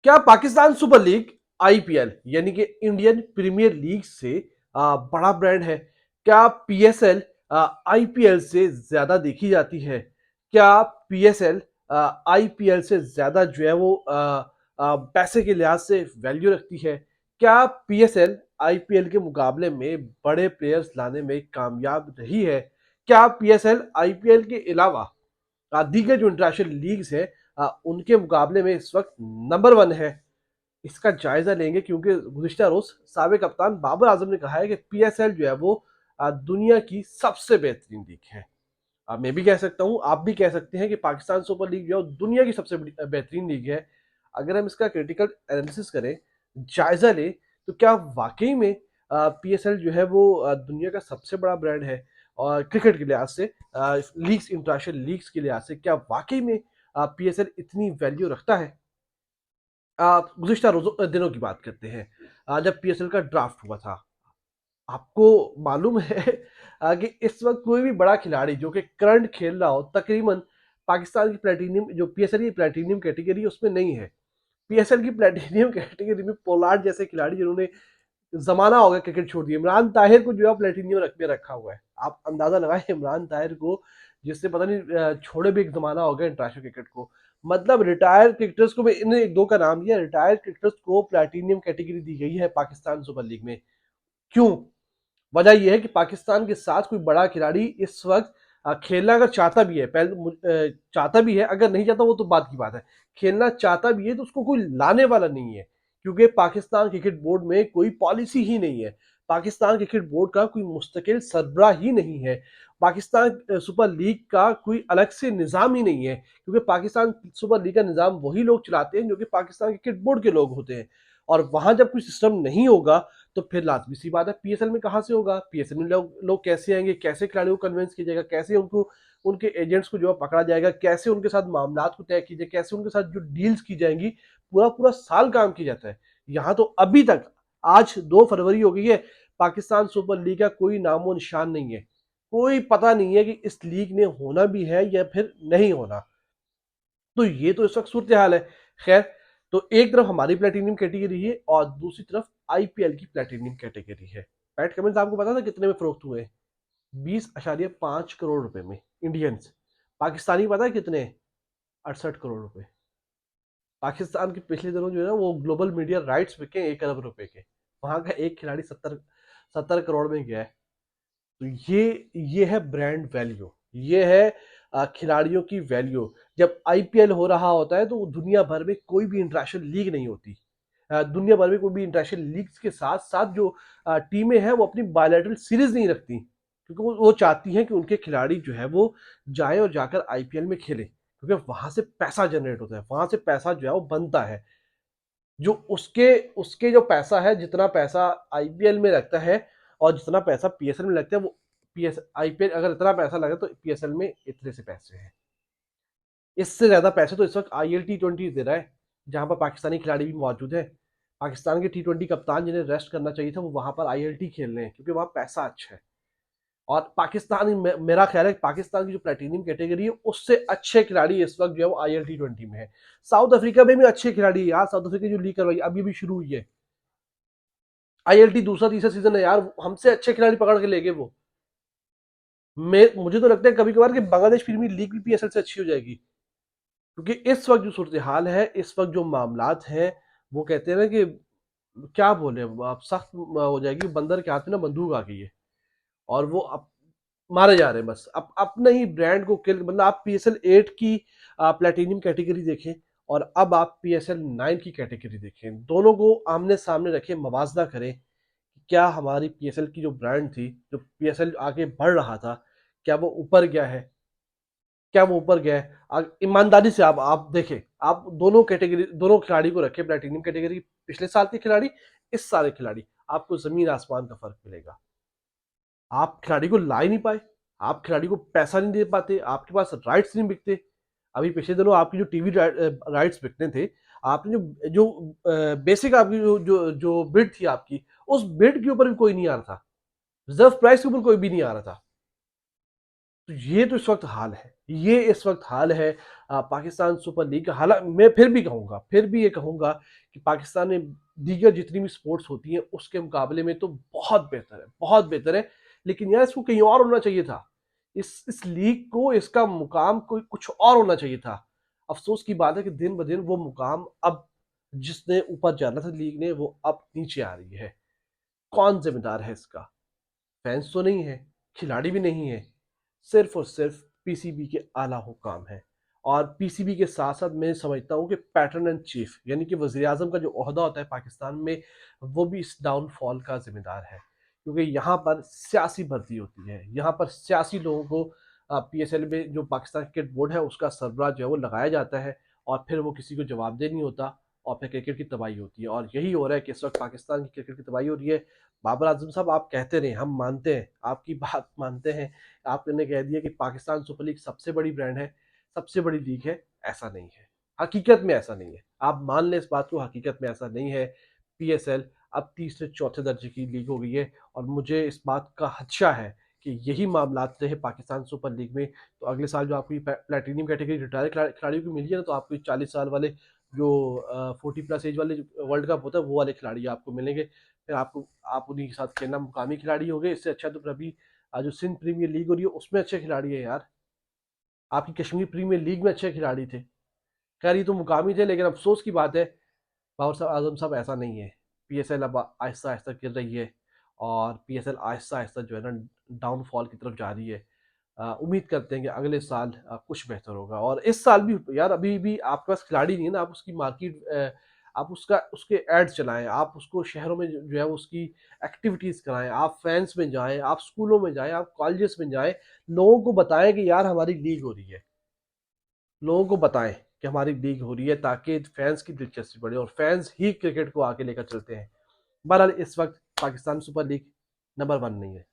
क्या Pakistan super league IPL यानी कि इंडियन प्रीमियर लीग से बड़ा ब्रांड है? क्या पीएसएल आईपीएल से ज्यादा देखी जाती है? क्या पीएसएल आईपीएल से ज्यादा जो है वो पैसे के लिहाज से वैल्यू रखती है? क्या पीएसएल आईपीएल के मुकाबले में बड़े प्लेयर्स लाने में कामयाब रही है? क्या पीएसएल आईपीएल के अलावा दीगर जो इंटरनेशनल लीग्स है उनके मुकाबले में इस वक्त नंबर वन है? इसका जायजा लेंगे क्योंकि गुज़िश्ता रोज साबिक कप्तान बाबर आजम ने कहा है कि पीएसएल जो है वो दुनिया की सबसे बेहतरीन लीग है। मैं भी कह सकता हूं, आप भी कह सकते हैं कि पाकिस्तान सुपर लीग जो है दुनिया की सबसे बेहतरीन लीग है। अगर हम इसका क्रिटिकल एनालिसिस करें, जायजा लें, तो क्या वाकई में पीएसएल जो है वो दुनिया का सबसे बड़ा ब्रांड है? और क्रिकेट के लिहाज से, लीग्स, इंटरनेशनल लीग्स के लिहाज से क्या वाकई में पीएसएल इतनी वैल्यू रखता है? गुज़िश्ता दिनों की बात करते हैं, जब पीएसएल का ड्राफ्ट हुआ था। आपको मालूम है कि इस वक़्त कोई भी बड़ा खिलाड़ी जो कि करंट खेल रहा हो, तकरीबन पाकिस्तान की प्लैटिनियम जो पीएसएल की प्लैटिनियम कैटेगरी है उसमें नहीं है। पीएसएल की प्लैटिनियम कैटेगरी में पोलार्ड जैसे खिलाड़ी जिन्होंने ज़माना हो गया क्रिकेट छोड़ दिया। इमरान ताहिर को जो है प्लैटिनियम में रखा हुआ है। आप अंदाज़ा लगाएँ इमरान ताहिर को, जिससे पता नहीं छोड़े भी एक ज़माना हो गया इंटरनेशनल क्रिकेट को। मतलब रिटायर्ड क्रिकेटर्स को भी इन्हें 1-2 का नाम दिया, रिटायर्ड क्रिकेटर्स को प्लैटिनियम कैटेगरी दी गई है पाकिस्तान सुपर लीग में। क्यों? वजह यह है कि पाकिस्तान के साथ कोई बड़ा खिलाड़ी इस वक्त खेलना अगर चाहता भी है, चाहता भी है, अगर नहीं चाहता वो तो बात की बात है। खेलना चाहता भी है तो उसको कोई लाने वाला नहीं है, क्योंकि पाकिस्तान क्रिकेट बोर्ड में कोई पॉलिसी ही नहीं है। पाकिस्तान क्रिकेट बोर्ड का कोई मुस्तकिल सरबराह ही नहीं है। पाकिस्तान सुपर लीग का कोई अलग से निज़ाम ही नहीं है, क्योंकि पाकिस्तान सुपर लीग का निज़ाम वही लोग चलाते हैं जो कि पाकिस्तान क्रिकेट बोर्ड के लोग होते हैं। और वहां जब कोई सिस्टम नहीं होगा तो फिर लाजमी सी बात है पीएसएल में कहाँ से होगा? पीएसएल में लोग कैसे आएंगे? कैसे खिलाड़ियों को कन्विंस किया जाएगा? कैसे उनको, उनके एजेंट्स को जो है पकड़ा जाएगा? कैसे उनके साथ मामला को तय कीजिए? कैसे उनके साथ जो डील्स की जाएंगी? पूरा पूरा साल काम किया जाता है। यहाँ तो अभी तक, आज 2 फरवरी हो गई है, पाकिस्तान सुपर लीग का कोई नामो निशान नहीं है। कोई पता नहीं है कि इस लीग ने होना भी है या फिर नहीं होना। तो ये तो इस वक्त सूरत हाल है। खैर, तो एक तरफ हमारी प्लेटिनियम कैटेगरी है और दूसरी तरफ आईपीएल की प्लेटिनियम कैटेगरी है। पैट कमिंस आपको पता था कितने में फरोख्त हुए? 20.5 करोड़ रुपए में इंडियंस। पाकिस्तानी पता है कितने? 68 करोड़ रुपए। पाकिस्तान के पिछले दिनों जो है ना वो ग्लोबल मीडिया राइट्स बिके 1 अरब रुपए के। वहां का एक खिलाड़ी 70 70 करोड़ में गया है। तो ये है ब्रांड वैल्यू, ये है खिलाड़ियों की वैल्यू। जब आईपीएल हो रहा होता है तो दुनिया भर में कोई भी इंटरनेशनल लीग नहीं होती। दुनिया भर में कोई भी इंटरनेशनल लीग्स के साथ साथ जो टीमें हैं वो अपनी बायलैटरल सीरीज नहीं रखती, क्योंकि वो चाहती हैं कि उनके खिलाड़ी जो है वो जाए और जाकर आईपीएल में खेले, क्योंकि वहां से पैसा जनरेट होता है, वहां से पैसा जो है वो बनता है। जो उसके उसके जो पैसा है, जितना पैसा आईपीएल में लगता है और जितना पैसा पीएसएल में लगता है, वो पीएस आईपीएल अगर इतना पैसा लगे तो पीएसएल में इतने से पैसे हैं। इससे ज्यादा पैसे तो इस वक्त आईएल टी20 दे रहा है, जहां पर पाकिस्तानी खिलाड़ी भी मौजूद है। पाकिस्तान के टी20 कप्तान जिन्हें रेस्ट करना चाहिए था वो वहां पर आईएलटी खेल रहे हैं, क्योंकि वहां पैसा अच्छा है। और पाकिस्तान, मेरा ख्याल है पाकिस्तान की जो प्लेटिनियम कैटेगरी है उससे अच्छे खिलाड़ी इस वक्त जो है वो आईएल टी20 में है। साउथ अफ्रीका में भी अच्छे खिलाड़ी है यार। साउथ अफ्रीका जो लीग करवाई अभी भी शुरू हुई है, आईएलटी दूसरा तीसरा सीजन है यार, हमसे अच्छे खिलाड़ी पकड़ के ले गए वो। मुझे तो लगता है कभी कभार कि बांग्लादेश प्रीमियर लीग भी पीएसएल से अच्छी हो जाएगी, क्योंकि इस वक्त जो सूरत हाल है, इस वक्त जो मामलात हैं, वो कहते हैं ना कि क्या बोले, आप सख्त हो जाएगी। बंदर के हाथ में ना बंदूक आ गई है और वो अब मारे जा रहे हैं बस अपने ही ब्रांड को किल। मतलब आप पीएसएल 8 की प्लेटिनियम कैटेगरी देखें और अब आप पीएसएल 9 की कैटेगरी देखें, दोनों को आमने सामने रखें, मवाजना करें। क्या हमारी पीएसएल की जो ब्रांड थी, जो पीएसएल आगे बढ़ रहा था, क्या वो ऊपर गया है? क्या वो ऊपर गया है? ईमानदारी से आप देखें, आप दोनों कैटेगरी, दोनों खिलाड़ी को रखें, प्लेटिनियम कैटेगरी पिछले साल के खिलाड़ी, इस साल के खिलाड़ी, आपको जमीन आसमान का फर्क मिलेगा। आप खिलाड़ी को ला ही नहीं पाए, आप खिलाड़ी को पैसा नहीं दे पाते, आपके पास राइट्स नहीं बिकते। अभी पिछले दिनों आपकी जो टीवी राइट्स बिकने थे, आपने जो जो बेसिक आपकी जो बिड थी आपकी, उस बिड के ऊपर भी कोई नहीं आ रहा था, रिजर्व प्राइस के ऊपर कोई भी नहीं आ रहा था। तो ये तो इस वक्त हाल है, ये इस वक्त हाल है पाकिस्तान सुपर लीग का। हालांकि मैं फिर भी ये कहूंगा कि पाकिस्तान में दीगर जितनी भी स्पोर्ट्स होती हैं उसके मुकाबले में तो बहुत बेहतर है, बहुत बेहतर है। लेकिन यार इसको कहीं और होना चाहिए था। इस लीग को, इसका मुकाम कोई कुछ और होना चाहिए था। अफसोस की बात है कि दिन ब दिन वो मुकाम अब जिसने ऊपर जाना था लीग ने, वो अब नीचे आ रही है। कौन जिम्मेदार है इसका? फैंस तो नहीं है, खिलाड़ी भी नहीं है, सिर्फ और सिर्फ पीसीबी के आला हुकाम है। और पीसीबी के साथ साथ मैं समझता हूँ कि पैटर्न एंड चीफ यानी कि वजीर आजम का जो ओहदा होता है पाकिस्तान में, वो भी इस डाउनफॉल का जिम्मेदार है। क्योंकि यहाँ पर सियासी भर्ती होती है, यहाँ पर सियासी लोगों को पीएसएल में जो पाकिस्तान क्रिकेट बोर्ड है उसका सरबराह जो है वो लगाया जाता है, और फिर वो किसी को जवाबदेह नहीं होता, और फिर क्रिकेट की तबाही होती है। और यही हो रहा है कि इस वक्त पाकिस्तान की क्रिकेट की तबाही हो रही है। बाबर आजम साहब, आप कहते रहे, हम मानते हैं, आपकी बात मानते हैं। आपने कह दिया कि पाकिस्तान सुपर लीग सबसे बड़ी ब्रांड है, सबसे बड़ी लीग है। ऐसा नहीं है, हकीकत में ऐसा नहीं है। आप मान लें इस बात को, हकीकत में ऐसा नहीं है। पीएसएल अब तीसरे चौथे दर्जे की लीग हो गई है, और मुझे इस बात का खदशा है कि यही मामला रहे पाकिस्तान सुपर लीग में, तो अगले साल जो आपकी प्लेटिनियम कैटेगरी रिटायर खिलाड़ियों को मिली है ना, तो आपको 40 साल वाले जो 40+ एज वाले वर्ल्ड कप होता है वो वाले खिलाड़ी आपको मिलेंगे। फिर आपको, आप उन्हीं के साथ खेलना, मुकामी खिलाड़ी हो गए। इससे अच्छा तो फिर अभी जो सिंध प्रीमियर लीग हो रही है उसमें अच्छे खिलाड़ी है यार। आपकी कश्मीर प्रीमियर लीग में अच्छे खिलाड़ी थे। खैर ये तो मुकामी थे, लेकिन अफसोस की बात है बाबर साहब, आजम साहब, ऐसा नहीं है। पीएसएल अब आहिस्ता आहिस्ता गिर रही है, और पीएसएल आहिस्ता आहिस्ता जो है ना डाउनफॉल की तरफ जा रही है। उम्मीद करते हैं कि अगले साल कुछ बेहतर होगा। और इस साल भी यार, अभी भी आपके पास खिलाड़ी नहीं है ना, आप उसकी मार्केट, आप उसके एड चलाएं, आप उसको शहरों में जो है उसकी एक्टिविटीज कराएं, आप फैंस में जाएं, आप स्कूलों में जाएं, आप कॉलेजेस में जाएं, लोगों को बताएं कि यार हमारी लीग हो रही है। लोगों को बताएं कि हमारी लीग हो रही है, ताकि फैंस की दिलचस्पी बढ़े, और फैंस ही क्रिकेट को आगे लेकर चलते हैं। बहरहाल इस वक्त पाकिस्तान सुपर लीग नंबर 1 नहीं है।